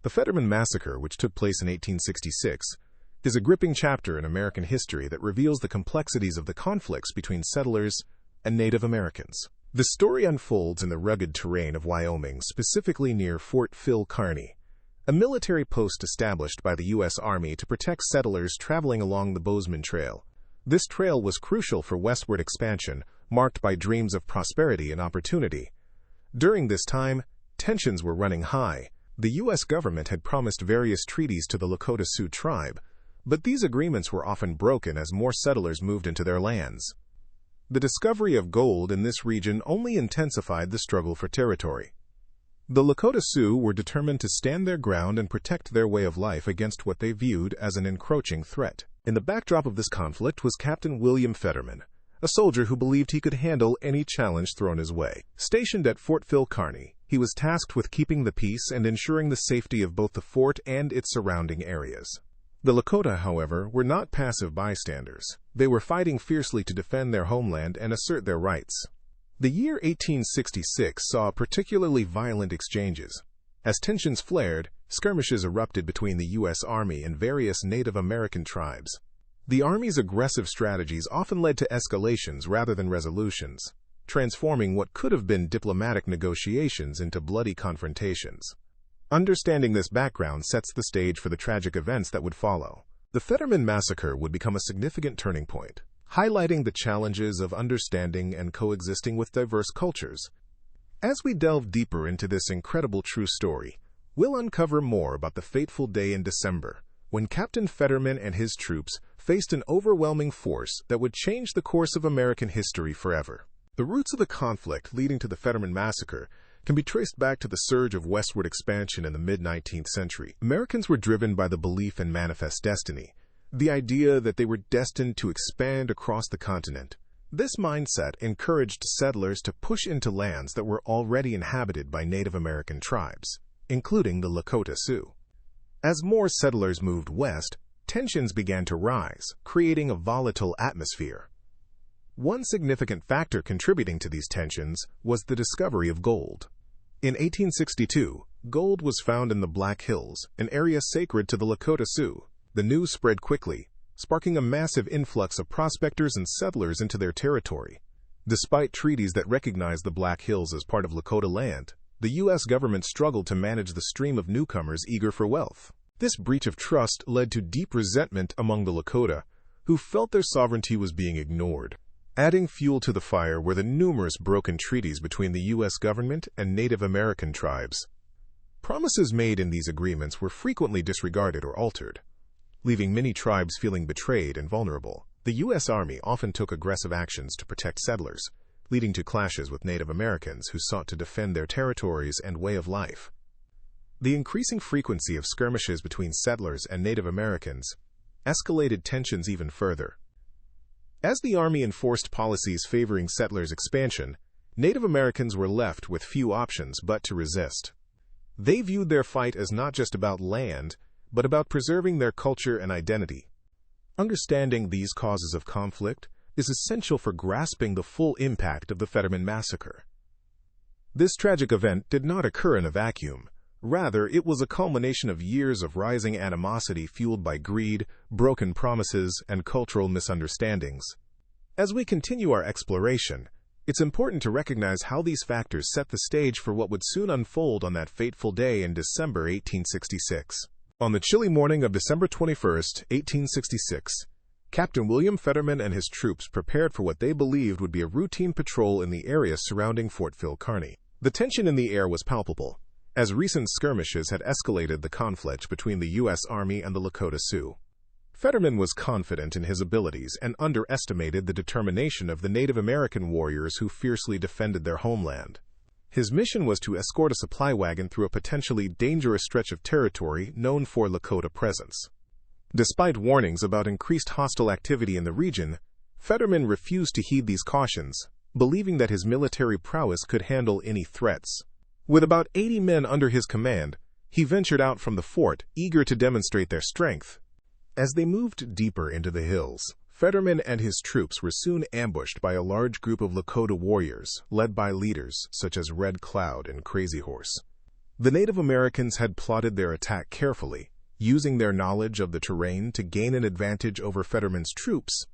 The Fetterman Massacre, which took place in 1866, is a gripping chapter in American history that reveals the complexities of the conflicts between settlers and Native Americans. The story unfolds in the rugged terrain of Wyoming, specifically near Fort Phil Kearny, a military post established by the U.S. Army to protect settlers traveling along the Bozeman Trail. This trail was crucial for westward expansion, marked by dreams of prosperity and opportunity. During this time, tensions were running high. The U.S. government had promised various treaties to the Lakota Sioux tribe, but these agreements were often broken as more settlers moved into their lands. The discovery of gold in this region only intensified the struggle for territory. The Lakota Sioux were determined to stand their ground and protect their way of life against what they viewed as an encroaching threat. In the backdrop of this conflict was Captain William Fetterman, a soldier who believed he could handle any challenge thrown his way. Stationed at Fort Phil Kearny, he was tasked with keeping the peace and ensuring the safety of both the fort and its surrounding areas. The Lakota, however, were not passive bystanders. They were fighting fiercely to defend their homeland and assert their rights. The year 1866 saw particularly violent exchanges. As tensions flared, skirmishes erupted between the U.S. Army and various Native American tribes. The Army's aggressive strategies often led to escalations rather than resolutions, transforming what could have been diplomatic negotiations into bloody confrontations. Understanding this background sets the stage for the tragic events that would follow. The Fetterman Massacre would become a significant turning point, highlighting the challenges of understanding and coexisting with diverse cultures. As we delve deeper into this incredible true story, we'll uncover more about the fateful day in December, when Captain Fetterman and his troops faced an overwhelming force that would change the course of American history forever. The roots of the conflict leading to the Fetterman Massacre can be traced back to the surge of westward expansion in the mid-19th century. Americans were driven by the belief in manifest destiny, the idea that they were destined to expand across the continent. This mindset encouraged settlers to push into lands that were already inhabited by Native American tribes, including the Lakota Sioux. As more settlers moved west, tensions began to rise, creating a volatile atmosphere. One significant factor contributing to these tensions was the discovery of gold. In 1862, gold was found in the Black Hills, an area sacred to the Lakota Sioux. The news spread quickly, sparking a massive influx of prospectors and settlers into their territory. Despite treaties that recognized the Black Hills as part of Lakota land, the U.S. government struggled to manage the stream of newcomers eager for wealth. This breach of trust led to deep resentment among the Lakota, who felt their sovereignty was being ignored. Adding fuel to the fire were the numerous broken treaties between the U.S. government and Native American tribes. Promises made in these agreements were frequently disregarded or altered, leaving many tribes feeling betrayed and vulnerable. The U.S. Army often took aggressive actions to protect settlers, leading to clashes with Native Americans who sought to defend their territories and way of life. The increasing frequency of skirmishes between settlers and Native Americans escalated tensions even further. As the Army enforced policies favoring settlers' expansion, Native Americans were left with few options but to resist. They viewed their fight as not just about land, but about preserving their culture and identity. Understanding these causes of conflict is essential for grasping the full impact of the Fetterman Massacre. This tragic event did not occur in a vacuum. Rather, it was a culmination of years of rising animosity fueled by greed, broken promises, and cultural misunderstandings. As we continue our exploration, it's important to recognize how these factors set the stage for what would soon unfold on that fateful day in December 1866. On the chilly morning of December 21, 1866, Captain William Fetterman and his troops prepared for what they believed would be a routine patrol in the area surrounding Fort Phil Kearny. The tension in the air was palpable, as recent skirmishes had escalated the conflict between the U.S. Army and the Lakota Sioux. Fetterman was confident in his abilities and underestimated the determination of the Native American warriors who fiercely defended their homeland. His mission was to escort a supply wagon through a potentially dangerous stretch of territory known for Lakota presence. Despite warnings about increased hostile activity in the region, Fetterman refused to heed these cautions, believing that his military prowess could handle any threats. With about 80 men under his command, he ventured out from the fort, eager to demonstrate their strength. As they moved deeper into the hills, Fetterman and his troops were soon ambushed by a large group of Lakota warriors, led by leaders such as Red Cloud and Crazy Horse. The Native Americans had plotted their attack carefully, using their knowledge of the terrain to gain an advantage over Fetterman's troops.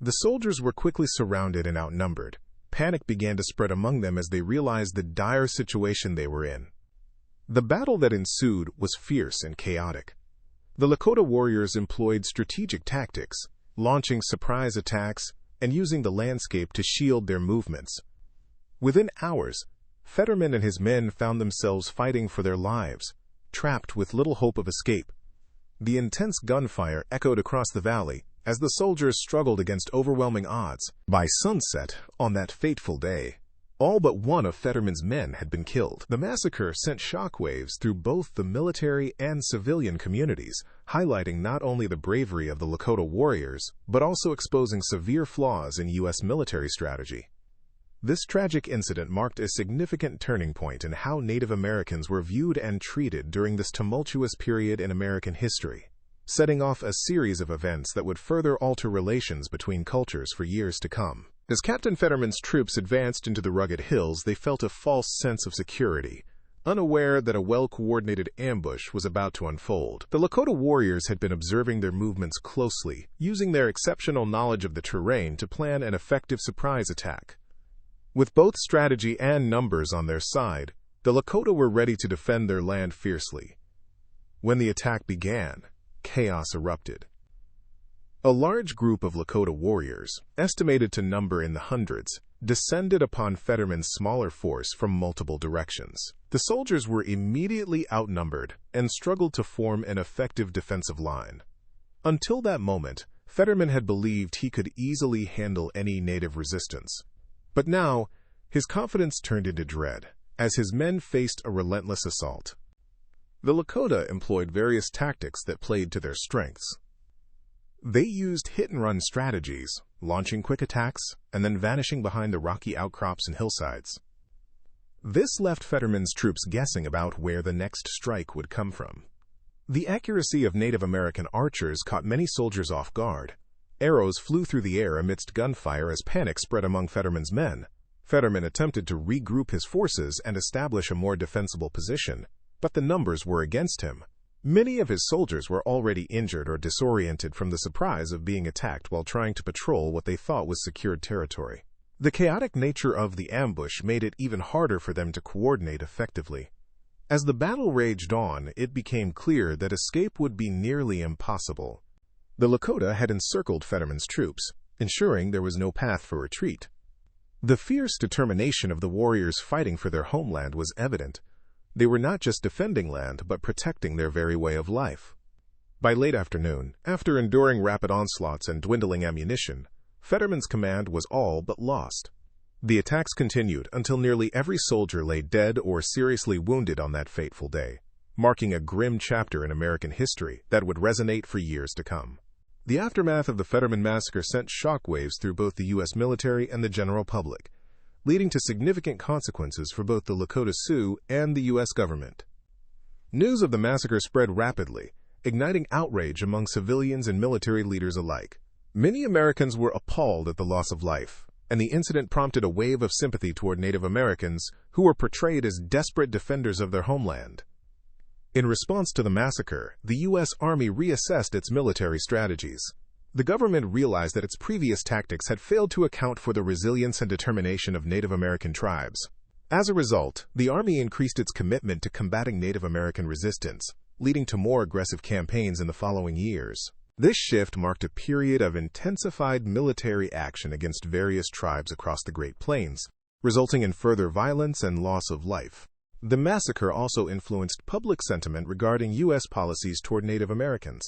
The soldiers were quickly surrounded and outnumbered. Panic began to spread among them as they realized the dire situation they were in. The battle that ensued was fierce and chaotic. The Lakota warriors employed strategic tactics, launching surprise attacks and using the landscape to shield their movements. Within hours, Fetterman and his men found themselves fighting for their lives, trapped with little hope of escape. The intense gunfire echoed across the valley as the soldiers struggled against overwhelming odds. By sunset on that fateful day, all but one of Fetterman's men had been killed. The massacre sent shockwaves through both the military and civilian communities, highlighting not only the bravery of the Lakota warriors, but also exposing severe flaws in U.S. military strategy. This tragic incident marked a significant turning point in how Native Americans were viewed and treated during this tumultuous period in American history, setting off a series of events that would further alter relations between cultures for years to come. As Captain Fetterman's troops advanced into the rugged hills, they felt a false sense of security, unaware that a well-coordinated ambush was about to unfold. The Lakota warriors had been observing their movements closely, using their exceptional knowledge of the terrain to plan an effective surprise attack. With both strategy and numbers on their side, the Lakota were ready to defend their land fiercely. When the attack began, chaos erupted. A large group of Lakota warriors, estimated to number in the hundreds, descended upon Fetterman's smaller force from multiple directions. The soldiers were immediately outnumbered and struggled to form an effective defensive line. Until that moment, Fetterman had believed he could easily handle any native resistance. But now, his confidence turned into dread, as his men faced a relentless assault. The Lakota employed various tactics that played to their strengths. They used hit-and-run strategies, launching quick attacks and then vanishing behind the rocky outcrops and hillsides. This left Fetterman's troops guessing about where the next strike would come from. The accuracy of Native American archers caught many soldiers off guard. Arrows flew through the air amidst gunfire as panic spread among Fetterman's men. Fetterman attempted to regroup his forces and establish a more defensible position, but the numbers were against him. Many of his soldiers were already injured or disoriented from the surprise of being attacked while trying to patrol what they thought was secured territory. The chaotic nature of the ambush made it even harder for them to coordinate effectively. As the battle raged on, it became clear that escape would be nearly impossible. The Lakota had encircled Fetterman's troops, ensuring there was no path for retreat. The fierce determination of the warriors fighting for their homeland was evident. They were not just defending land, but protecting their very way of life. By late afternoon, after enduring rapid onslaughts and dwindling ammunition, Fetterman's command was all but lost. The attacks continued until nearly every soldier lay dead or seriously wounded on that fateful day, marking a grim chapter in American history that would resonate for years to come. The aftermath of the Fetterman Massacre sent shockwaves through both the U.S. military and the general public, leading to significant consequences for both the Lakota Sioux and the U.S. government. News of the massacre spread rapidly, igniting outrage among civilians and military leaders alike. Many Americans were appalled at the loss of life, and the incident prompted a wave of sympathy toward Native Americans who were portrayed as desperate defenders of their homeland. In response to the massacre, the U.S. Army reassessed its military strategies. The government realized that its previous tactics had failed to account for the resilience and determination of Native American tribes. As a result, the Army increased its commitment to combating Native American resistance, leading to more aggressive campaigns in the following years. This shift marked a period of intensified military action against various tribes across the Great Plains, resulting in further violence and loss of life. The massacre also influenced public sentiment regarding U.S. policies toward Native Americans.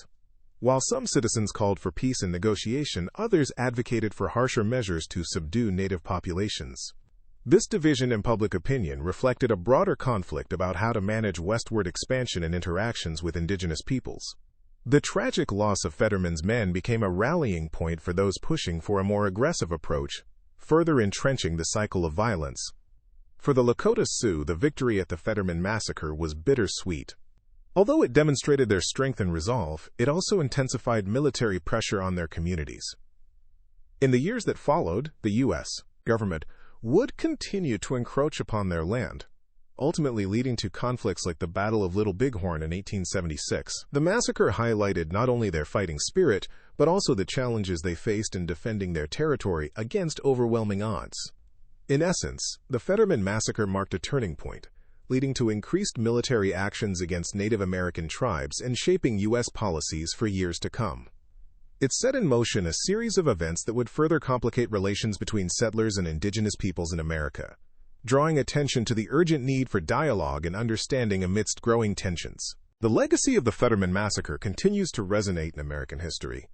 While some citizens called for peace and negotiation, others advocated for harsher measures to subdue Native populations. This division in public opinion reflected a broader conflict about how to manage westward expansion and interactions with indigenous peoples. The tragic loss of Fetterman's men became a rallying point for those pushing for a more aggressive approach, further entrenching the cycle of violence. For the Lakota Sioux, the victory at the Fetterman Massacre was bittersweet. Although it demonstrated their strength and resolve, it also intensified military pressure on their communities. In the years that followed, the U.S. government would continue to encroach upon their land. ultimately leading to conflicts like the Battle of Little Bighorn in 1876. The massacre highlighted not only their fighting spirit, but also the challenges they faced in defending their territory against overwhelming odds. In essence, the Fetterman Massacre marked a turning point, leading to increased military actions against Native American tribes and shaping U.S. policies for years to come. It set in motion a series of events that would further complicate relations between settlers and indigenous peoples in America, drawing attention to the urgent need for dialogue and understanding amidst growing tensions. The legacy of the Fetterman Massacre continues to resonate in American history,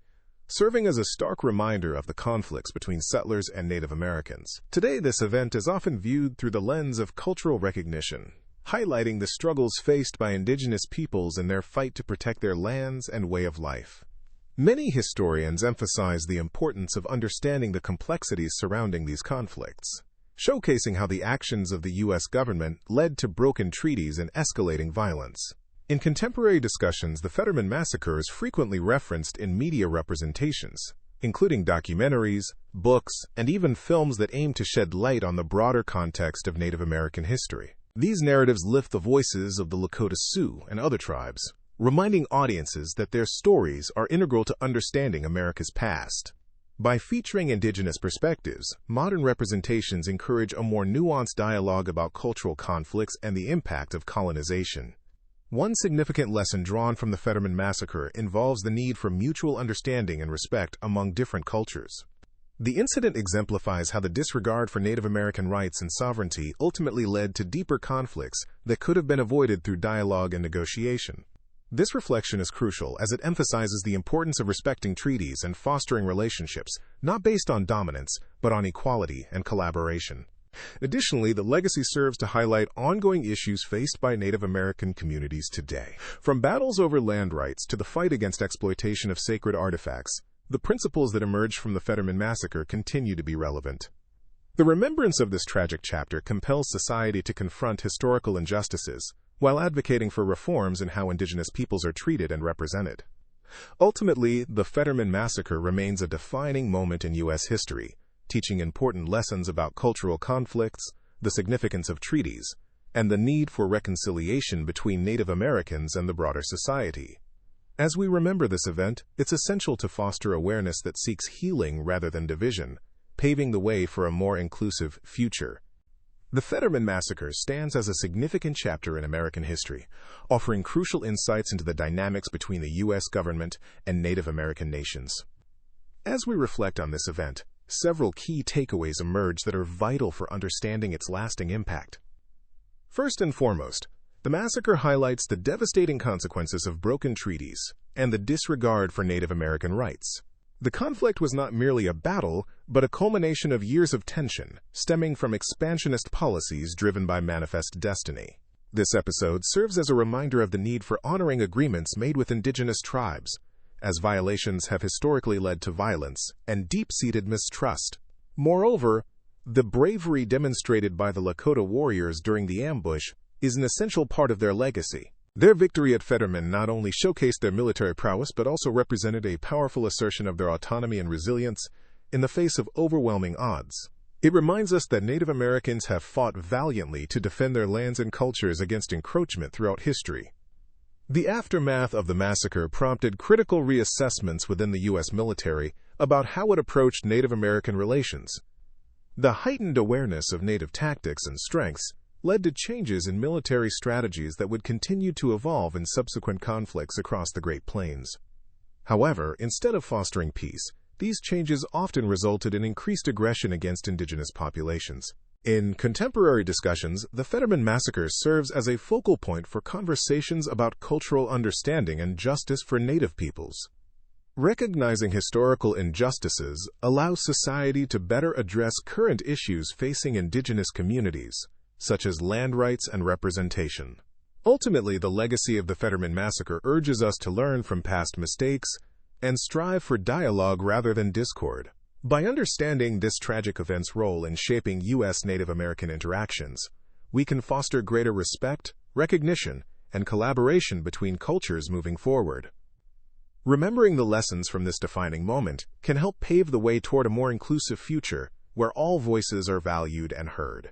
serving as a stark reminder of the conflicts between settlers and Native Americans. Today, this event is often viewed through the lens of cultural recognition, highlighting the struggles faced by indigenous peoples in their fight to protect their lands and way of life. Many historians emphasize the importance of understanding the complexities surrounding these conflicts, showcasing how the actions of the U.S. government led to broken treaties and escalating violence. In contemporary discussions, the Fetterman Massacre is frequently referenced in media representations, including documentaries, books, and even films that aim to shed light on the broader context of Native American history. These narratives lift the voices of the Lakota Sioux and other tribes, reminding audiences that their stories are integral to understanding America's past. By featuring indigenous perspectives, modern representations encourage a more nuanced dialogue about cultural conflicts and the impact of colonization. One significant lesson drawn from the Fetterman Massacre involves the need for mutual understanding and respect among different cultures. The incident exemplifies how the disregard for Native American rights and sovereignty ultimately led to deeper conflicts that could have been avoided through dialogue and negotiation. This reflection is crucial as it emphasizes the importance of respecting treaties and fostering relationships, not based on dominance, but on equality and collaboration. Additionally, the legacy serves to highlight ongoing issues faced by Native American communities today. From battles over land rights to the fight against exploitation of sacred artifacts, the principles that emerged from the Fetterman Massacre continue to be relevant. The remembrance of this tragic chapter compels society to confront historical injustices, while advocating for reforms in how indigenous peoples are treated and represented. Ultimately, the Fetterman Massacre remains a defining moment in U.S. history, teaching important lessons about cultural conflicts, the significance of treaties, and the need for reconciliation between Native Americans and the broader society. As we remember this event, it's essential to foster awareness that seeks healing rather than division, paving the way for a more inclusive future. The Fetterman Massacre stands as a significant chapter in American history, offering crucial insights into the dynamics between the U.S. government and Native American nations. As we reflect on this event, several key takeaways emerge that are vital for understanding its lasting impact. First and foremost, the massacre highlights the devastating consequences of broken treaties and the disregard for Native American rights. The conflict was not merely a battle, but a culmination of years of tension, stemming from expansionist policies driven by manifest destiny. This episode serves as a reminder of the need for honoring agreements made with indigenous tribes, as violations have historically led to violence and deep-seated mistrust. Moreover, the bravery demonstrated by the Lakota warriors during the ambush is an essential part of their legacy. Their victory at Fetterman not only showcased their military prowess but also represented a powerful assertion of their autonomy and resilience in the face of overwhelming odds. It reminds us that Native Americans have fought valiantly to defend their lands and cultures against encroachment throughout history. The aftermath of the massacre prompted critical reassessments within the U.S. military about how it approached Native American relations. The heightened awareness of Native tactics and strengths led to changes in military strategies that would continue to evolve in subsequent conflicts across the Great Plains. However, instead of fostering peace, these changes often resulted in increased aggression against indigenous populations. In contemporary discussions, the Fetterman Massacre serves as a focal point for conversations about cultural understanding and justice for Native peoples. Recognizing historical injustices allows society to better address current issues facing indigenous communities, such as land rights and representation. Ultimately, the legacy of the Fetterman Massacre urges us to learn from past mistakes and strive for dialogue rather than discord. By understanding this tragic event's role in shaping U.S. Native American interactions, we can foster greater respect, recognition, and collaboration between cultures moving forward. Remembering the lessons from this defining moment can help pave the way toward a more inclusive future where all voices are valued and heard.